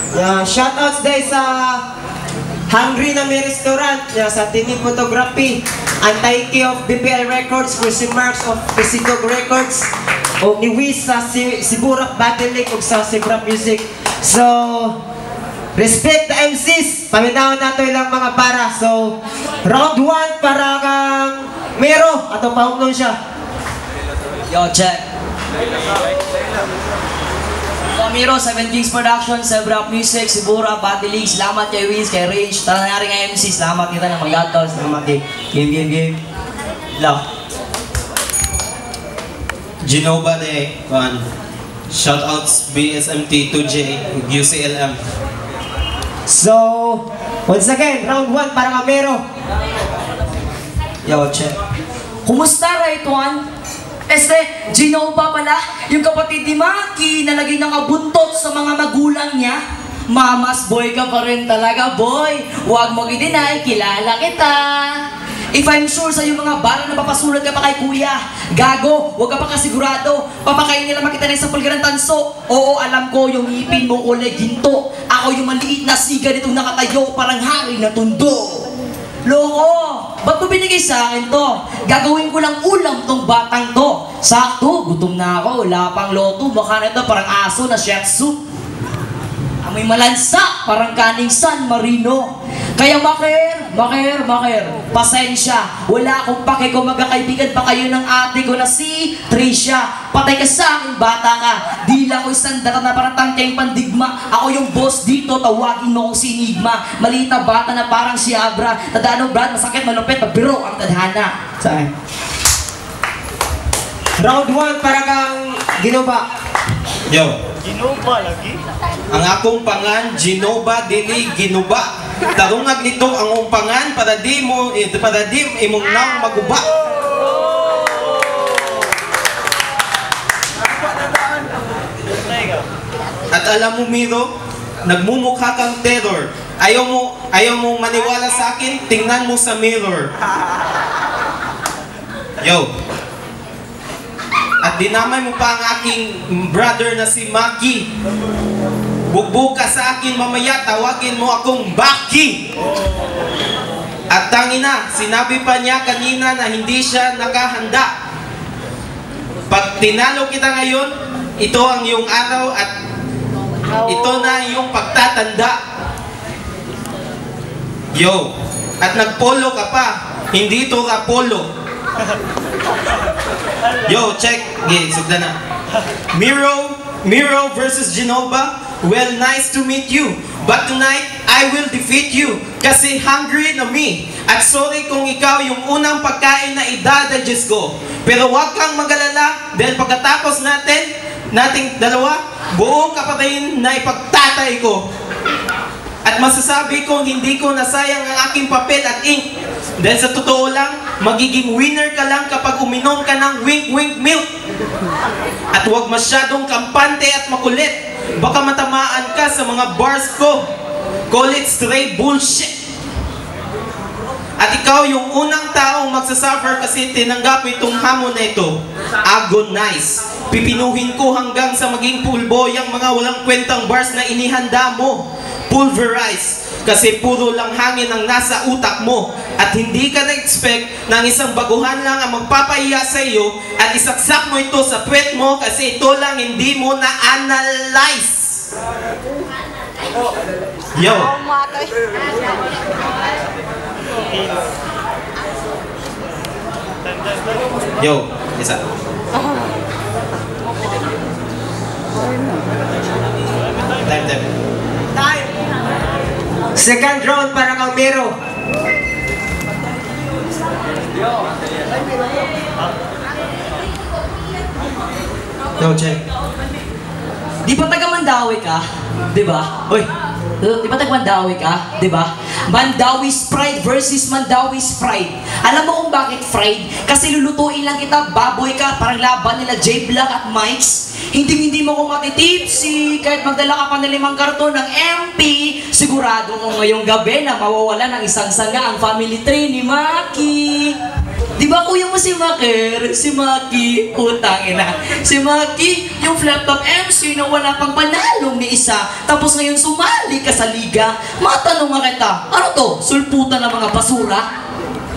Yeah, shoutouts dahil sa Hungry na may restaurant, sa Tini Photography, Antaiki of BPL Records, Chrissy Marks of Pisitog Records, o ni Wiz sa Siburak Battle League o sa Siburak Music. So, respect the MCs, paminaw nato ilang mga para. So, round 1 para kang Mero, atong pahugnon siya. Yo, check. Miro, 7 Kings Production, Siburak Music, Siburak, Battle League, salamat kay Wiz, kay Range, tanang nga rin nga MC, salamat kita ng mga gatos, salamat kay Game. Love. Genova de shoutouts BSMT 2J, UCLM. So, once again, round 1 para kang Mero. Yo, check. Kumusta, right one? Genova pala, yung kapatid ni Maki na lagi nakabuntot sa mga magulang niya. Mamas boy ka pa rin talaga, boy. Huwag mo i-deny, kilala kita. If I'm sure sa yung mga bara na papasulat ka pa kay kuya, gago, huwag ka pa kasigurado. Papakain nila makita na sa pulgaran tanso. Oo, alam ko, yung ngipin mo kulay ginto. Ako yung maliit na siga nitong nakatayo, parang hari na tundo. Loko! Ba't mo binigay sa akin to? Gagawin ko lang ulam tong batang to. Sakto, gutom na ako, wala pang loto. Baka na ito parang aso na shih tzu. Amoy malansa, parang kaning San Marino. Kaya maker, pasensya. Wala akong pake kung magkakaibigan pa kayo ng ate ko na si Tricia. Patay ka sa akin, bata ka. Dila ko isang dakat na parang tangkeng pandigma. Ako yung boss dito, tawagin mo kong si Enigma. Maliit na bata na parang si Abra. Tadano Brad, masakit, malupit, mabiro ang tadhana. Saan? Round 1 para kang Genova. Yo. Genova lagi? Ang akong pangan, Genova dili Ginuba. Tarungag nito ang umpangan para di imong naong maguba. At alam mo, Miro, nagmumukha kang terror. Ayaw mo maniwala sa akin, tingnan mo sa mirror. Yo. At dinamay mo pa ang aking brother na si Maki. Bugbog ka sa akin mamaya, tawagin mo akong Baki. At tangina, sinabi pa niya kanina na hindi siya nakahanda. Pag tinalo kita ngayon, ito ang iyong araw at ito na iyong pagtatanda. Yo, at nagpolo ka pa, hindi ito rapolo. Yo, check. Okay, sugda na. Miro versus Genova. Well, nice to meet you. But tonight, I will defeat you. Kasi hungry na me. At sorry kung ikaw yung unang pagkain na idadadjust ko. Pero huwag kang mag-alala dahil pagkatapos nating dalawa, buong kapatayin na ipagtatay ko. At masasabi kong hindi ko nasayang ang aking papel at ink. Dahil sa totoo lang, magiging winner ka lang kapag uminom ka ng wink-wink milk. At huwag masyadong kampante at makulit. Baka matamaan ka sa mga bars ko. Call it straight bullshit. At ikaw yung unang taong magsasuffer kasi tinanggap itong hamon na ito. Agonize. Pipinuhin ko hanggang sa maging pulboy ang mga walang kwentang bars na inihanda mo. Pulverize. Kasi puro lang hangin ang nasa utak mo. At hindi ka na-expect na ang isang baguhan lang ang magpapahiya sa iyo at isaksak mo ito sa puwet mo kasi ito lang hindi mo na-analyze. Yo. Yo, isa. Time. Second round para kang Mero. Yo, check. Di ba taga Mandawi ka? Di ba? Uy, di ba taga Mandawi ka? Di ba? Mandawi's Pride versus Mandawi's Pride. Alam mo kung bakit fried? Kasi lulutuin lang kita, baboy ka, parang laban nila J Black at Mike's. Hindi mo ko matitipsy, kahit magdala ka pa ng 5 karton ng MP, sigurado mo ngayong gabi na mawawala ng isang sanga ang family tree ni Maki. Di ba kuya mo si Maker, si Maki, utang ina. Si Maki, yung flip-top MC na wala pang panalong ni isa, tapos ngayon sumali ka sa liga. Matanong nga kita, ano to? Sulputan ng mga basura?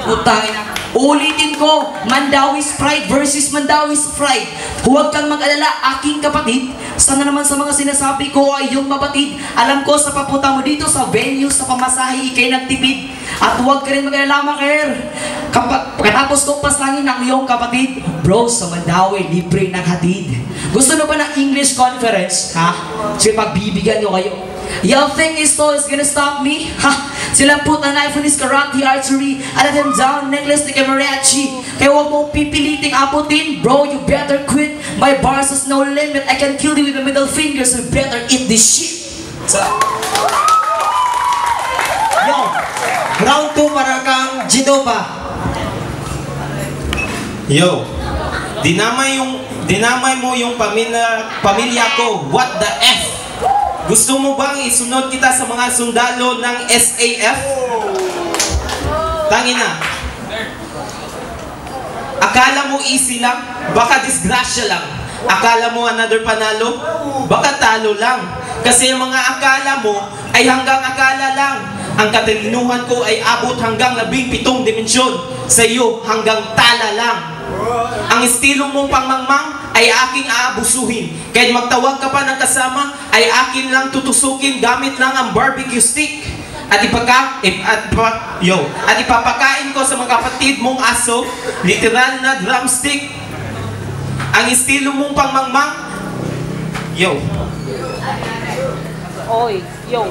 Utang ina. Ulitin ko, Mandawis Pride versus Mandawis Pride. Huwag kang mag-alala, aking kapatid. Sana naman sa mga sinasabi ko ay yung mabatid. Alam ko sa papunta mo dito sa venue, sa pamasahe, ikay nagtipid. At huwag ka rin mag-alala, Maker. Pagkatapos kong pasangin ng iyong kapatid, bro, sa Mandawi, libre ng hatid. Gusto nyo ba ng English conference? Ha? Sige, pagbibigyan nyo kayo. Y'all think his soul is gonna stop me? Ha? Sila put a knife on his karate archery. I let him down, necklace like a mariachi. Kaya huwag mong pipiliting aputin. Bro, you better quit. My bars has no limit. I can kill you with the middle finger, so you better eat this shit. So, Yo, round 2 para kang Genova. Yo, dinamay mo yung pamilya ko. What the F? Gusto mo bang isunod kita sa mga sundalo ng SAF? Tangina. Akala mo easy lang? Baka disgrasya lang. Akala mo another panalo? Baka talo lang. Kasi ang mga akala mo ay hanggang akala lang. Ang katalinuhan ko ay abot hanggang 17 dimensyon. Sa iyo hanggang tala lang. Ang estilo mong pangmangmang ay aking aabusuhin. Kahit magtawag ka pa ng kasama, ay akin lang tutusukin gamit lang ang barbecue stick. At ipapakain ko sa mga kapatid mong aso, literal na drumstick. Ang estilo mong pangmangmang,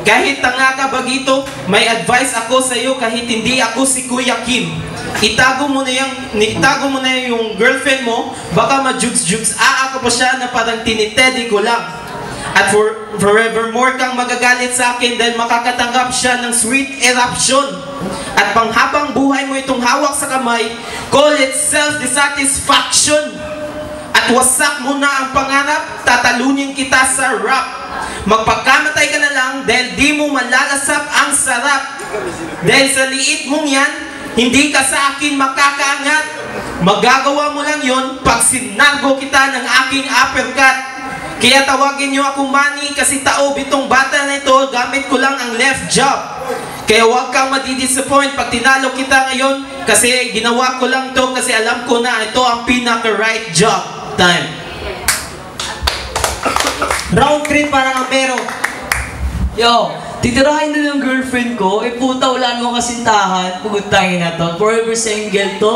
kahit tanga ka bagito, may advice ako sa iyo kahit hindi ako si Kuya Kim. Itago mo na yung girlfriend mo, baka ma-jugs-jugs ka pa siya na parang tinitedy ko lang. At forevermore kang magagalit sa akin dahil makakatanggap siya ng sweet eruption. At panghabang buhay mo itong hawak sa kamay, call it self-dissatisfaction. At wasak mo na ang pangarap, tatalunin kita sa rap. Magpagkamatay ka na lang dahil di mo malalasap ang sarap. Dahil sa liit mong yan, hindi ka sa akin makakaangat. Magagawa mo lang yon pag sinargo kita ng aking uppercut. Kaya tawagin niyo ako Manny kasi taob itong bata na ito, gamit ko lang ang left jab. Kaya huwag kang madidisappoint pag tinalo kita ngayon kasi ginawa ko lang to kasi alam ko na ito ang pinaka-right job. Time. Round 3 para kang Pero. yo, titirahin na yung girlfriend ko, puta, wala mo kasintahan, pugutangin na to, forever single to.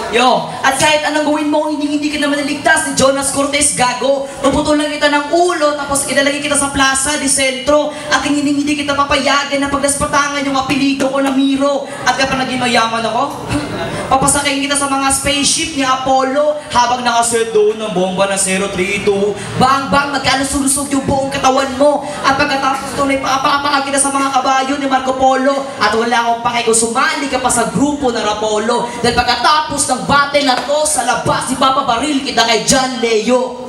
Yo, at kahit anong gawin mo, hindi ka naman naligtas ni Jonas Cortez, gago. Puputulan kita ng ulo, tapos ilalagay kita sa plaza di sentro, at hindi kita papayagan na pagdaspatangan yung apelido ko na Miro. At kapag naging mayaman ako, papasakayin kita sa mga spaceship ni Apollo habang nakaset doon ng bomba na 032. Bang bang, magkalusulusog yung buong katawan mo. At pagkatapos doon ay paapaka kita sa mga kabayo ni Marco Polo. At wala akong pake kung sumali ka pa sa grupo ng Rapolo. Dahil pagkatapos ng battle na to, sa labas ipapabaril kita kay John Leo.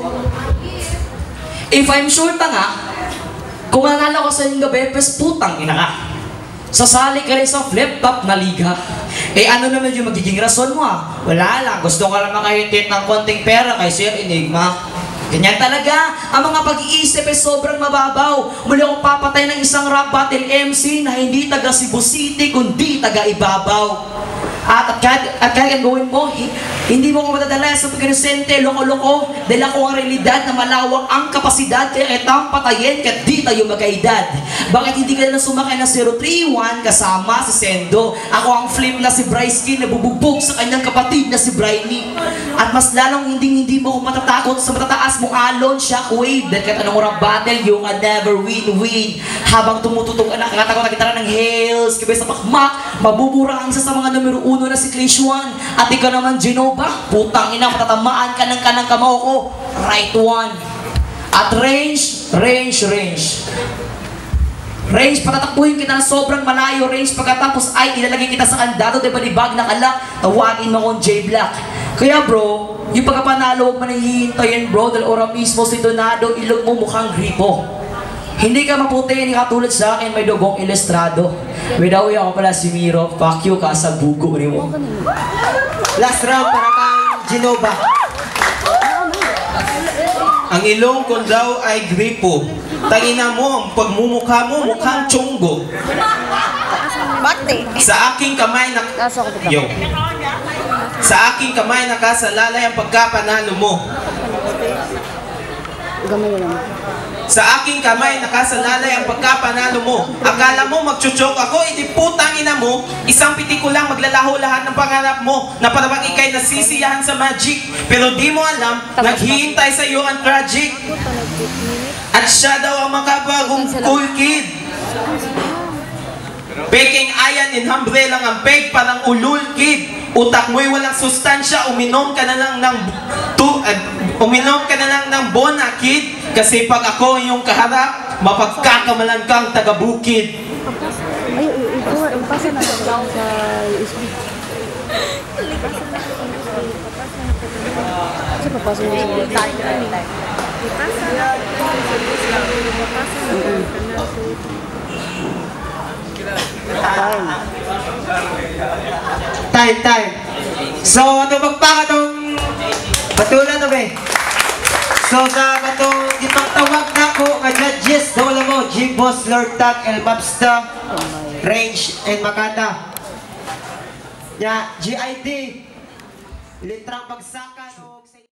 If I'm sure pa nga, kung nanalo ko sa inyong gabi, pes putang ina ka. Sasali ka rin sa flip-top na liga. Ano naman yung magiging rason mo Wala lang, gusto ka lang makahitit ng konting pera kay Sir Enigma. Ganyan talaga, ang mga pag-iisip ay sobrang mababaw. Muli akong papatay ng isang rap battle MC na hindi taga Cebu City, kundi taga Ibabaw. At kahit ang gawin mo, hindi mo ko matadala sa pagkanosente, loko-loko, dahil ako ang realidad na malawak ang kapasidad, kaya kitang patayin, kaya di tayo magkaedad. Bakit hindi ka na sumakay ng 031 kasama si Sendo? Ako ang flip na si Bryce King na bububog sa kanyang kapatid na si Bryony. At mas lalong hindi mo ko matatakot sa matataas mong alon, shockwave, dahil kahit anong rap battle, you can never win. Habang tumututong anak, nakatakot na kita ng hails, kabay sa pakmak, mabubura ang isa sa mga numero 1 na si Clish 1. At ikaw naman, Genova, putang ina, matatamaan ka ng kanang kamao ko. Right one. At range, patatakbuhin kita ng sobrang malayo. Range, pagkatapos ay ilalagay kita sa kandado, diba ni bag na kalak, tawagin mo kong J-Black. Kaya bro, yung pagkapanalo, huwag man hihintayin bro, dahil ora mismo si Donado, ilog mo mukhang gripo. Hindi ka maputi, hindi ka tulad sa akin, may dugong ilustrado. Widawi ako pala si Miro, fuck you ka sa bugo ni mo. Last round para kang Genova. Ang ilong ko daw ay gripo. Tangina mo, ang pagmumukha mo mukhang chunggo. Bakit? Sa aking kamay na... Yo. Sa aking kamay nakasalalay ang pagkapanalo mo. Sa aking kamay nakasalalay ang pagkapanalo mo. Akala mo magchuchok ako, iti putang ina mo. Isang piti ko lang maglalaho lahat ng pangarap mo. Na parang ikay nasisiyahan sa magic. Pero di mo alam, naghihintay sa iyo ang tragic. At siya daw ang makabagong cool kid. Peking ayan in hambre lang ang peg, parang ulul kid. Utak mo'y walang sustansya, uminom ka na lang ng bona kid. Kasi pag ako yung kaharap, mapagkakamalan kang taga-bukid. Ay, ipasa na lang sa USB. Kasi papasok mo sa Time. So, ato magpakatong patulan na ba? So, sa katong ipagtawag na ko nga judges, dawala mo, G-Boss, Lord Tag, El Mabsta, Range, and Makata. Ya, GID, litrang pagsakan o